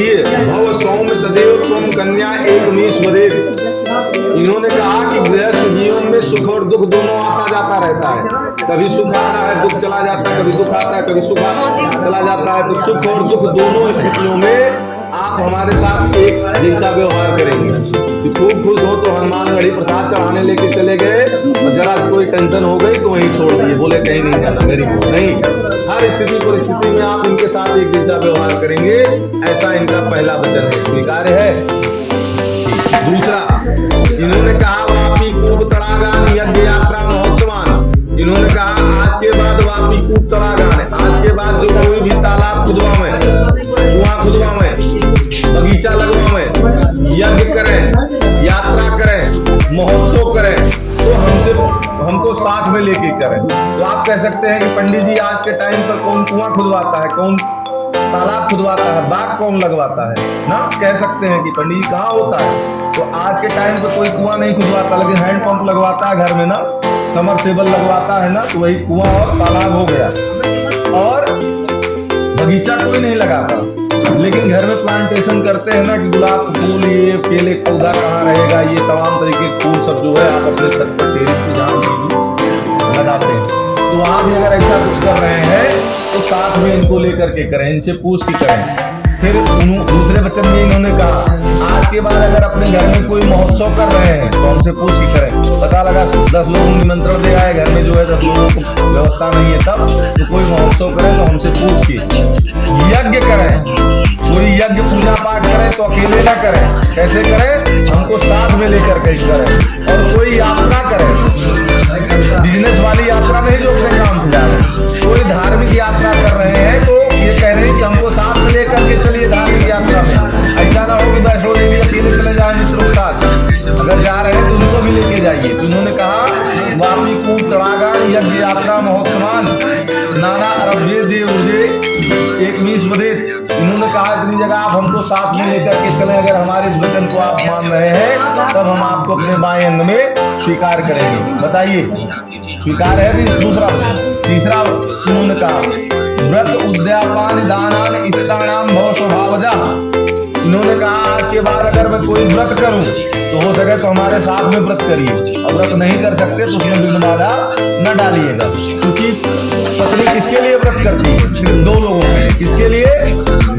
देखिए, भव सौम्य सदैव त्वम कन्या एकमीश वदेत। इन्होंने कहा कि गृहस्थ जीवन में सुख और दुख दोनों आता जाता रहता है। कभी सुख आता है, दुख चला जाता है, कभी दुख आता है, कभी सुख चला जाता है। तो सुख और दुख दोनों स्थितियों में आप हमारे साथ एक जैसा व्यवहार करेंगे। कि खूब खुश हो तो हनुमानगढ़ी प्रसाद चढ़ाने लेके चले गए और जरा से कोई टेंशन हो गई तो वहीं छोड़ दिए, बोले कहीं नहीं जाना, गरीब हो नहीं। हर स्थिति परिस्थिति में आप इनके साथ एक जैसा व्यवहार करेंगे, ऐसा इनका पहला वचन है। स्वीकार्य है। दूसरा, इन्होंने कहा वापी कूप तड़ागान यज्ञ यात्रा महोत्सवान। इन्होंने कहा आज के बाद वापी कूप तड़ागान, आज के बाद जो कोई भी तालाब खुदवावे, कुआं खुदवावे, बगीचा लगवावे, यज्ञ करें, यात्रा करें, महोत्सव करें, तो हमको साथ में लेके करें। तो आप कह सकते हैं कि पंडित जी आज के टाइम पर कौन कुआं खुदवाता है, कौन तालाब खुदवाता है, बाग कौन लगवाता है ना, कह सकते हैं कि पंडित जी कहाँ होता है। तो आज के टाइम पर कोई कुआं नहीं खुदवाता, लेकिन हैंड पंप लगवाता है घर में ना, समरसेबल लगवाता है ना, तो वही कुआं और तालाब हो गया। और बगीचा कोई नहीं लगाता, लेकिन घर में प्लांटेशन करते हैं ना कि गुलाब का फूल, ये केले का पौधा कहाँ रहेगा, ये तमाम तरीके के फूल सब जो है आप अपने छत पर टेरेस पे जहाँ भी लगाते हैं। तो आप भी अगर ऐसा कुछ कर रहे हैं तो साथ में इनको लेकर के करें, इनसे पूछ के करें। फिर दूसरे वचन में इन्होंने कहा आज के बाद अगर अपने घर में कोई महोत्सव कर रहे हैं तो हमसे पूछ के करें। पता लगा 10 लोगों को निमंत्रण दे आए, घर में जो है 10 लोगों को व्यवस्था नहीं है, तब तो कोई महोत्सव करें तो हमसे पूछ के। यज्ञ करें, कोई यज्ञ पूजा पाठ करें तो अकेले ना करें, कैसे करें, हमको साथ में लेकर के करें। और कोई यात्रा करें, बिजनेस वाली यात्रा नहीं जो अपने काम से जा रहे हैं, कोई धार्मिक यात्रा कर रहे हैं तो ये कह रहे हैं कि हमको साथ में लेकर के चलिए धार्मिक यात्रा में। ऐसा ना हो कि वैष्णो देवी अकेले चले जाए मित्रों के साथ, अगर जा रहे हैं तो उनको भी लेके जाइए। तो उन्होंने कहा वापी कूप तड़ागान यज्ञ यात्रा महोत्सवान नाना अरब्य देवजे एकमीश वदेत। इन्होंने कहा इतनी जगह आप हमको साथ में लेकर के चले, अगर हमारे इस वचन को आप मान रहे हैं तब हम आपको अपने बाएं अंग में स्वीकार करेंगे। बताइए स्वीकार है। दूसरा तीसरा उन्होंने कहा व्रत उद्यापान दानान इष्टानाम भव स्वभावजा। इन्होंने कहा आज के बाद अगर मैं कोई व्रत करूं तो हो सके तो हमारे साथ में व्रत करिए, और व्रत नहीं कर सकते तो उसमें विघ्न बाधा न डालिएगा। क्योंकि पत्नी किसके लिए व्रत करती है, सिर्फ 2 लोगों के लिए। किसके लिए,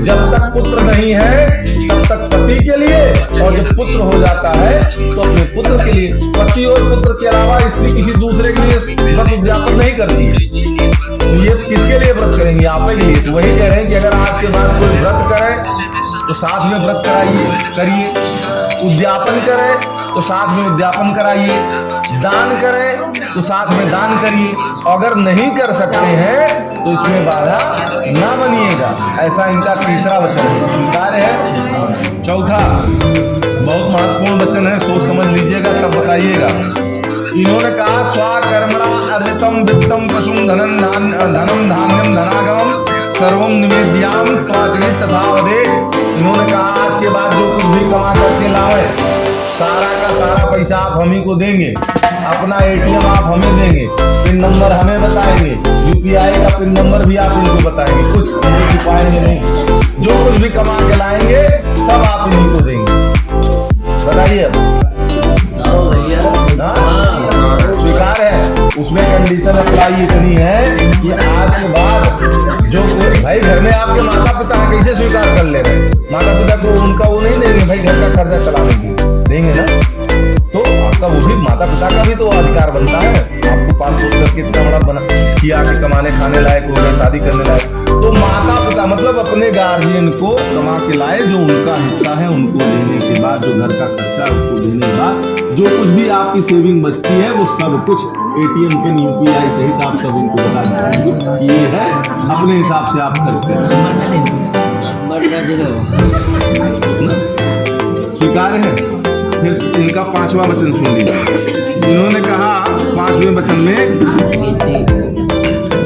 जब तक पुत्र नहीं है तब तक पति के लिए, और जब पुत्र हो जाता है तो अपने पुत्र के लिए। पति और पुत्र के अलावा स्त्री किसी दूसरे के लिए व्रत उद्यापन नहीं करती है। तो ये किसके लिए व्रत करेंगे, आप के लिए। तो वही कह रहे हैं कि अगर आज के बाद कोई व्रत करे तो साथ में व्रत करिए, उद्यापन करें तो साथ में उद्यापन कराइए, दान करें तो साथ में दान करिए। अगर नहीं कर सकते हैं तो इसमें बाधा ना बनिएगा। ऐसा इनका तीसरा वचन है। स्वीकार्य है। चौथा बहुत महत्वपूर्ण वचन है, सोच समझ लीजिएगा तब बताइएगा। इन्होंने कहा स्वाकर्मणा अर्जितम वित्तम पशुम धनम धान्यम धनागमम सर्वम निवेद्याम त्वाचरित तथा वदे। इन्होंने कहा आज के बाद जो कुछ भी कमा करके लाए सारा का सारा पैसा आप हम ही को देंगे, अपना ATM आप हमें देंगे, पिन नंबर हमें बताएंगे, UPI का पिन नंबर भी आप इनको बताएंगे, कुछ इनको छुपाएंगे नहीं। जो कुछ भी कमा के लाएंगे सब आप इन्हीं को देंगे। बताइए स्वीकार है। उसमें कंडीशन अप्लाई इतनी है कि आज के बाद जो भाई घर में आपके माता पिता कैसे स्वीकार कर ले रहे, माता पिता को उनका वो नहीं देंगे भाई, घर का खर्चा चलाने की देंगे ना, तो आपका वो भी माता पिता का भी तो अधिकार बनता है। आपको पाल पोस करके इतना बड़ा बना किया कि कमाने खाने लायक हो गए, शादी करने लायक, तो माता पिता मतलब अपने गार्जियन को कमा के लाए, जो उनका हिस्सा है उनको देने के बाद, जो घर का खर्चा उसको देने के बाद जो कुछ भी आपकी सेविंग बचती है वो सब कुछ ATM पिन UPI सहित आप सब इनको बता देंगे। ये है अपने हिसाब से आप खर्च करें। स्वीकार है। फिर इनका 5वां वचन सुन लीजिए। इन्होंने कहा 5वें वचन में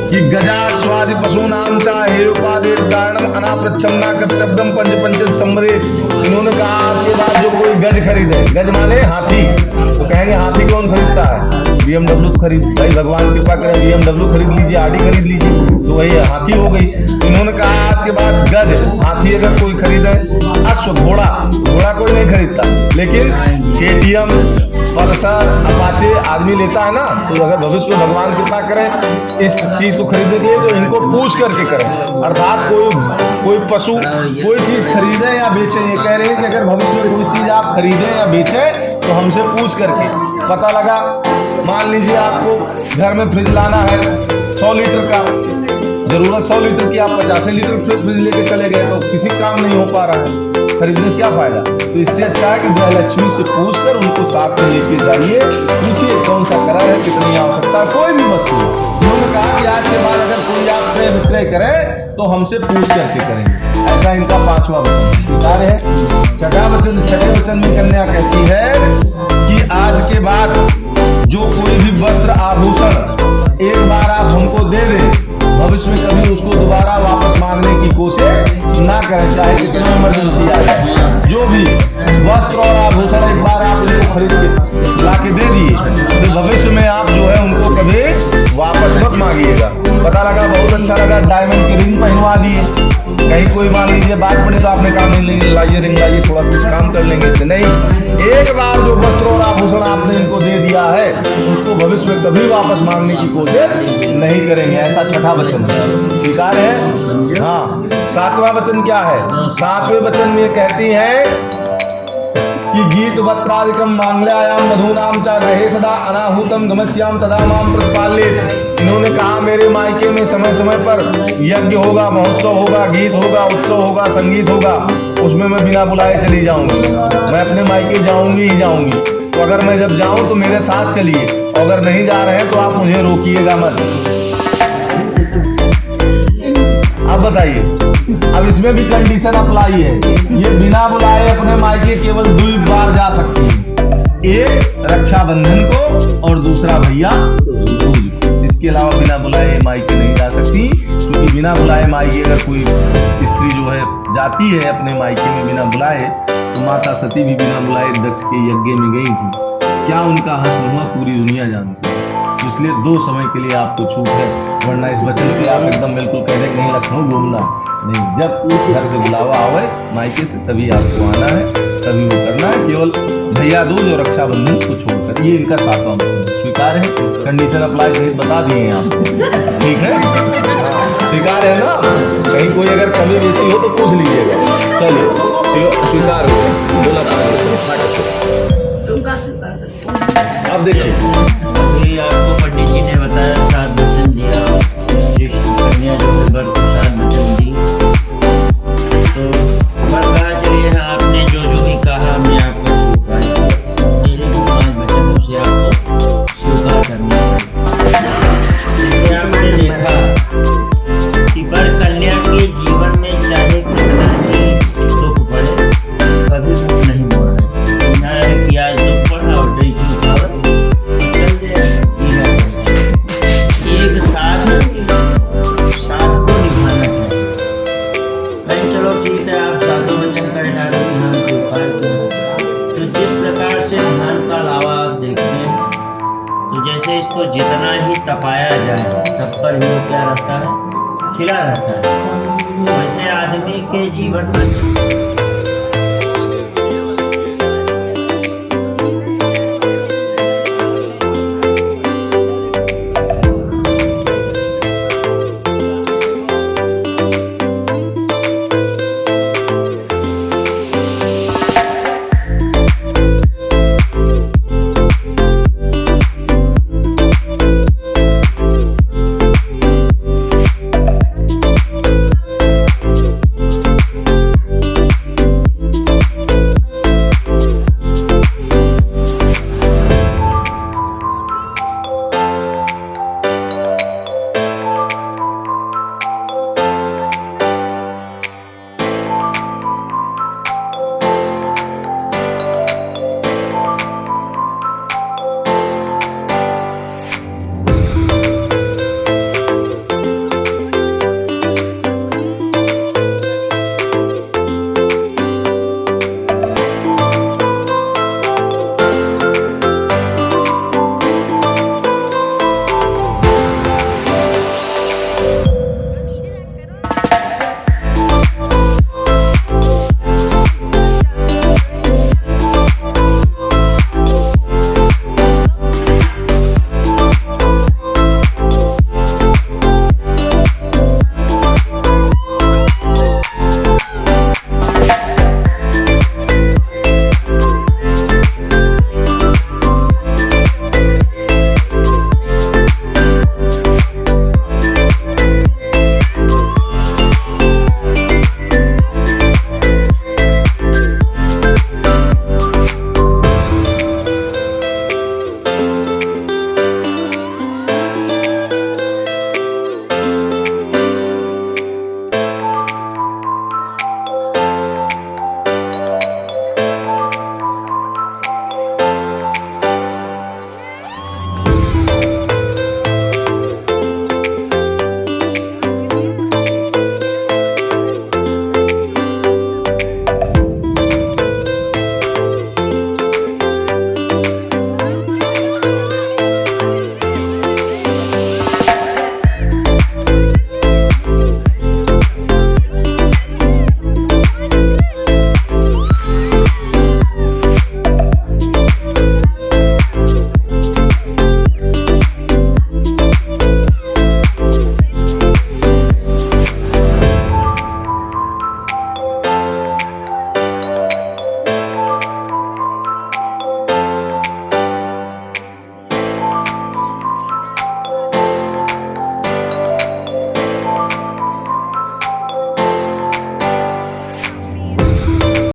कि गजा स्वादि पशु नाम चाहे उपादेय दानम अनाप्रच्छन्ना कर्तव्यम पंच संवदेत। इन्होंने कहा आज के बाद जो कोई गज खरीदे, गज माने हाथी, तो कहेंगे हाथी कौन खरीदता है, BMW खरीद, भाई भगवान कृपा करें BMW खरीद लीजिए, आडी खरीद लीजिए, तो वही हाथी हो गई। इन्होंने कहा आज के बाद गज, हाथी अगर कोई खरीदे, अश्व, घोड़ा, घोड़ा कोई नहीं खरीदता, लेकिन KTM, पल्सर, अपाचे आदमी लेता है ना। तो अगर भविष्य में भगवान कृपा करें इस चीज को खरीदने के लिए, तो इनको पूछ करके करें। अर्थात कोई पशु कोई चीज खरीदे या बेचे, ये कह रहे हैं कि अगर भविष्य में कोई चीज आप खरीदें या बेचें तो हमसे पूछ करके। पता लगा, मान लीजिए आपको घर में फ्रिज लाना है 100 लीटर का, जरूरत 100 लीटर की, आप 85 लीटर फ्रिज लेके चले गए तो किसी काम नहीं हो पा रहा है, खरीदने से क्या फायदा। तो इससे अच्छा है कि गृहलक्ष्मी से पूछकर उनको साथ में लेके जाइए, पूछिए कौन सा कलर है, कितनी आवश्यकता है, कोई भी वस्तु। उन्होंने कहा कि आज के बाद अगर कोई आप क्रय विक्रय करे तो हमसे पूछ करके करेंगे। ऐसा इनका 5वां वचन स्वीकार है। छठा वचन में कन्या कहती है कि आज के बाद जो कोई भी वस्त्र आभूषण एक बार आप हमको दे दें, भविष्य में कभी उसको दोबारा वापस मांगने की कोशिश ना करें, चाहे कितना इमरजेंसी आ जाए। जो भी वस्त्र और आभूषण एक बार आप उनको खरीद के ला के दे दिए, तो भविष्य में आप जो है उनको कभी वापस मत मांगिएगा। पता लगा, बहुत अच्छा लगा, डायमंड की रिंग पहनवा दिए, कहीं कोई मान लीजिए बात पड़ी तो आपने कहा नहीं लाइए रिंग लाइए, थोड़ा कुछ काम कर लेंगे इससे। नहीं, एक बार जो वस्त्र और आभूषण आपने इनको दे दिया है उसको भविष्य में कभी वापस मांगने की कोशिश नहीं करेंगे। ऐसा छठा वचन स्वीकार है। हाँ, 7वां वचन क्या है? 7वें वचन में कहती है कि गीत वस्त्रादिकम मांगल्यायाम मधुनाम च ग्रहे सदा अनाहूतम गमस्याम तदा माम प्रतिपालित। इन्होंने कहा मेरे मायके में समय समय पर यज्ञ होगा, महोत्सव होगा, गीत होगा, उत्सव होगा, संगीत होगा, उसमें मैं बिना बुलाए चली जाऊंगी, मैं अपने मायके जाऊंगी ही जाऊंगी। तो अगर मैं जब जाऊं तो मेरे साथ चलिए, अगर नहीं जा रहे हैं तो आप मुझे रोकिएगा मत। अब बताइए, अब इसमें भी कंडीशन अप्लाई है, ये बिना बुलाए अपने मायके केवल 2 बार जा सकती है, एक रक्षाबंधन को और दूसरा भैया दूज। इसके अलावा बिना बुलाए मायके नहीं जा सकती, क्योंकि बिना बुलाए मायके अगर कोई स्त्री जो है जाती है अपने मायके में बिना बुलाए, तो माता सती भी बिना बुलाए दक्ष के यज्ञ में गई थी। क्या उनका हंस हुआ पूरी दुनिया जानती है। तो इसलिए 2 समय के लिए आपको छूट है, वरना इस वचन पे आप एकदम बिल्कुल कह रहे नहीं लखनऊ घूमना नहीं, जब घर से बुलावा आवे मायके से तभी आपको आना है, तभी वो करना है, केवल भैया दूज और रक्षाबंधन को छोड़कर। ये इनका 7वां वचन स्वीकार है। कंडीशन अप्लाई सहित बता दिए आप, ठीक है? स्वीकार है ना? कहीं कोई अगर कमी बेसी हो तो पूछ लीजिएगा। चलिए, स्वीकार हो गया, बोला अब देखिए, अभी आपको पंडित जी ने बताया 7 वचन दिया, कन्या जो है वर को 7 वचन दी, तो वर कहा चलिए आपने जो जो भी कहा मैं आपको स्वीकार, मेरे 5 वचनों से आपको स्वीकार करना है। जैसे आपने देखा कि वर कन्या के जीवन में चाहे कितना ही दुख पड़े कभी मुख नहीं मोड़ना है कि आज दुख पड़ा और नहीं एक साथ को निभाना चाहिए। भाई चलो ठीक है, आप 7 वचन कर डालो ध्यान से उपाय तो जिस प्रकार से धान का लावा आप देखते हैं, तो जैसे इसको जितना ही तपाया जाए तब पर ही वो क्या रहता है, खिला रहता है। वैसे आदमी के जीवन में